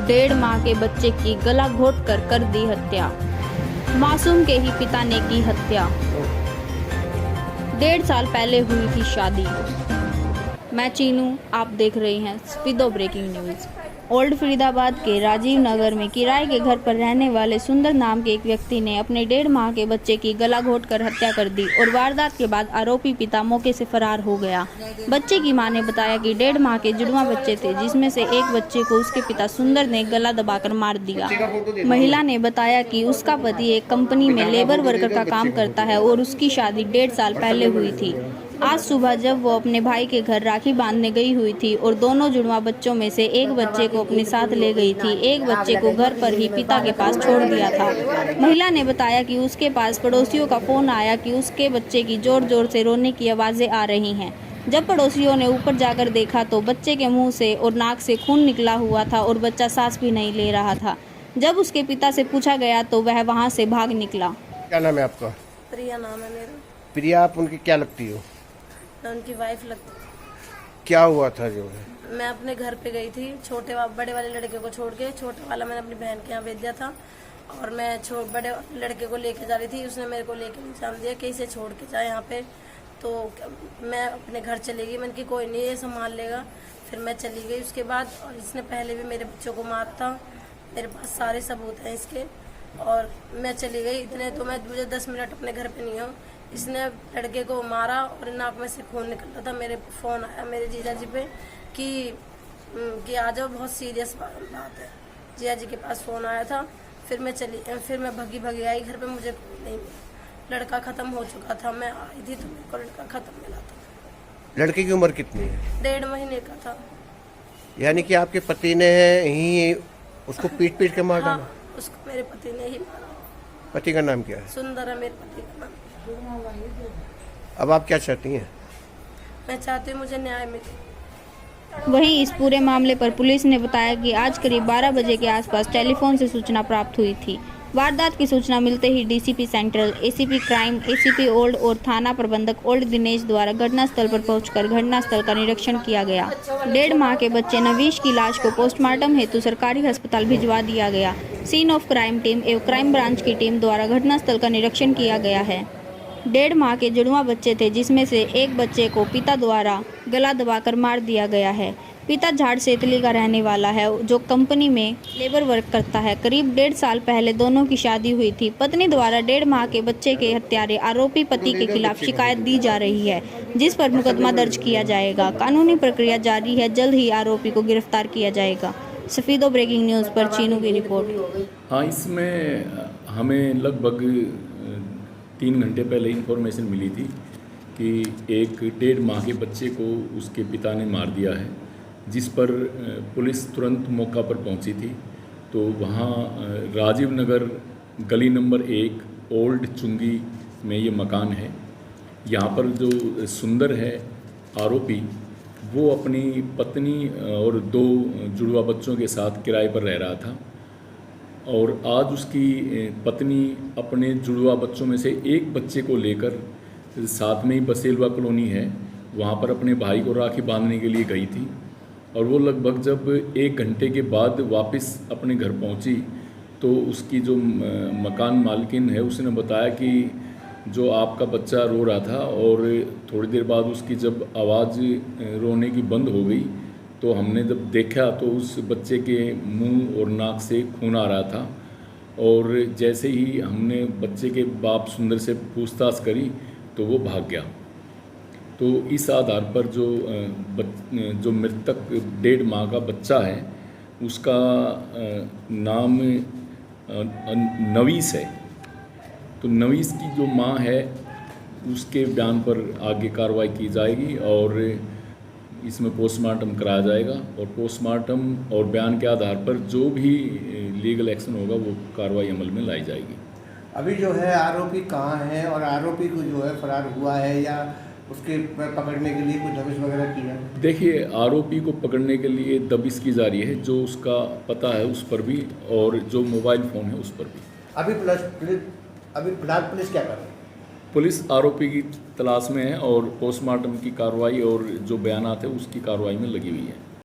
1.5 माह के बच्चे की गला घोंटकर कर दी हत्या। मासूम के ही पिता ने की हत्या। 1.5 साल पहले हुई थी शादी। मैं चीनू, आप देख रहे हैं स्पीडो ब्रेकिंग न्यूज। ओल्ड फरीदाबाद के राजीव नगर में किराए के घर पर रहने वाले सुंदर नाम के एक व्यक्ति ने अपने 1.5 माह के बच्चे की गला घोंटकर हत्या कर दी और वारदात के बाद आरोपी पिता मौके से फरार हो गया। बच्चे की मां ने बताया कि 1.5 माह के जुड़वा बच्चे थे, जिसमें से एक बच्चे को उसके पिता सुंदर ने गला दबाकर मार दिया। महिला ने बताया कि उसका पति एक कंपनी में लेबर वर्कर का काम करता है और उसकी शादी 1.5 साल पहले हुई थी। आज सुबह जब वो अपने भाई के घर राखी बांधने गई हुई थी और दोनों जुड़वा बच्चों में से एक बच्चे को अपने साथ ले गई थी, एक बच्चे को घर पर ही पिता के पास छोड़ दिया था। महिला ने बताया कि उसके पास पड़ोसियों का फोन आया कि उसके बच्चे की जोर जोर से रोने की आवाज़ें आ रही हैं। जब पड़ोसियों ने ऊपर जाकर देखा तो बच्चे के मुंह से और नाक से खून निकला हुआ था और बच्चा सांस भी नहीं ले रहा था। जब उसके पिता से पूछा गया तो वह वहाँ से भाग निकला। क्या नाम है आपका? प्रिया नाम है मेरा। प्रिया, आप उनकी क्या लगती हो? मैं उनकी वाइफ लगती। क्या हुआ था जो है? मैं अपने घर पे गई थी, बड़े वाले लड़के को छोड़ के। छोटे वाला मैंने अपनी बहन के यहाँ भेज दिया था और मैं बड़े लड़के को लेके जा रही थी। उसने मेरे को लेके नहीं जान दिया कि इसे छोड़ के जाए यहाँ पे। तो मैं अपने घर चली गई। मैंने कि कोई नहीं, ये संभाल लेगा। फिर मैं चली गई। उसके बाद और इसने पहले भी मेरे बच्चों को मारा था। मेरे पास सारे सबूत हैं इसके। और मैं चली गई। इतने तो मुझे 10 मिनट अपने घर पे नहीं हूँ। इसने लड़के को मारा और नाक में से खून निकल रहा था। मेरे फ़ोन आया मेरे जीजा जी पे कि आ जाओ, बहुत सीरियस बात है। जीजा जी के पास फ़ोन आया था। फिर मैं भगी आई घर पे। मुझे नहीं मिला। लड़का ख़त्म हो चुका था। मैं आई थी तो मेरे को लड़का ख़त्म मिला था। लड़के की उम्र कितनी है? 1.5 महीने का था। यानी कि आपके पति ने ही उसको पीट के मार डाला? हाँ, उसको मेरे पति ने ही मारा। पति का नाम क्या है? सुंदर है मेरे पति का नाम। अब आप क्या चाहती हैं? मैं चाहती हूँ मुझे न्याय मिले। वहीं इस पूरे मामले पर पुलिस ने बताया कि आज करीब 12 बजे के आसपास टेलीफोन से सूचना प्राप्त हुई थी। वारदात की सूचना मिलते ही DCP central, ACP crime, ACP old और थाना प्रबंधक ओल्ड दिनेश द्वारा घटनास्थल पर पहुंचकर घटनास्थल का निरीक्षण किया गया। 1.5 माह के बच्चे नवीश की लाश को पोस्टमार्टम हेतु सरकारी अस्पताल भिजवा दिया गया। सीन ऑफ क्राइम टीम एवं क्राइम ब्रांच की टीम द्वारा घटनास्थल का निरीक्षण किया गया है। 1.5 माह के जुड़वा बच्चे थे, जिसमें से एक बच्चे को पिता द्वारा गला दबाकर मार दिया गया है। पिता झाड़ सेतली का रहने वाला है, जो कंपनी में लेबर वर्क करता है। करीब 1.5 साल पहले दोनों की शादी हुई थी। पत्नी द्वारा 1.5 माह के बच्चे के हत्यारे आरोपी पति के खिलाफ शिकायत दी जा रही है, जिस पर मुकदमा दर्ज किया जाएगा। कानूनी प्रक्रिया जारी है, जल्द ही आरोपी को गिरफ्तार किया जाएगा। स्पीडो ब्रेकिंग न्यूज़ पर चीनू की रिपोर्ट। हाँ, इसमें हमें लगभग 3 घंटे पहले इन्फॉर्मेशन मिली थी कि एक 1.5 माह के बच्चे को उसके पिता ने मार दिया है, जिस पर पुलिस तुरंत मौका पर पहुंची थी। तो वहाँ राजीव नगर गली नंबर 1 ओल्ड चुंगी में ये मकान है। यहाँ पर जो सुंदर है आरोपी, वो अपनी पत्नी और 2 जुड़वा बच्चों के साथ किराए पर रह रहा था और आज उसकी पत्नी अपने जुड़वा बच्चों में से एक बच्चे को लेकर साथ में ही बसेलवा कॉलोनी है, वहाँ पर अपने भाई को राखी बांधने के लिए गई थी। और वो लगभग जब 1 घंटे के बाद वापस अपने घर पहुँची तो उसकी जो मकान मालकिन है, उसने बताया कि जो आपका बच्चा रो रहा था और थोड़ी देर बाद उसकी जब आवाज़ रोने की बंद हो गई तो हमने जब देखा तो उस बच्चे के मुंह और नाक से खून आ रहा था। और जैसे ही हमने बच्चे के बाप सुंदर से पूछताछ करी तो वो भाग गया। तो इस आधार पर जो मृतक 1.5 माह का बच्चा है, उसका नाम नवीस है। तो नवीस की जो माँ है, उसके बयान पर आगे कार्रवाई की जाएगी और इसमें पोस्टमार्टम कराया जाएगा और पोस्टमार्टम और बयान के आधार पर जो भी लीगल एक्शन होगा वो कार्रवाई अमल में लाई जाएगी। अभी जो है आरोपी कहाँ है और आरोपी को जो है फरार हुआ है या उसके पकड़ने के लिए कोई दबिश वगैरह की है? देखिए, आरोपी को पकड़ने के लिए दबिश की जा रही है, जो उसका पता है उस पर भी और जो मोबाइल फ़ोन है उस पर भी। अभी फिलहाल पुलिस क्या कर रही है? पुलिस आरोपी की तलाश में है और पोस्टमार्टम की कार्रवाई और जो बयानात है उसकी कार्रवाई में लगी हुई है।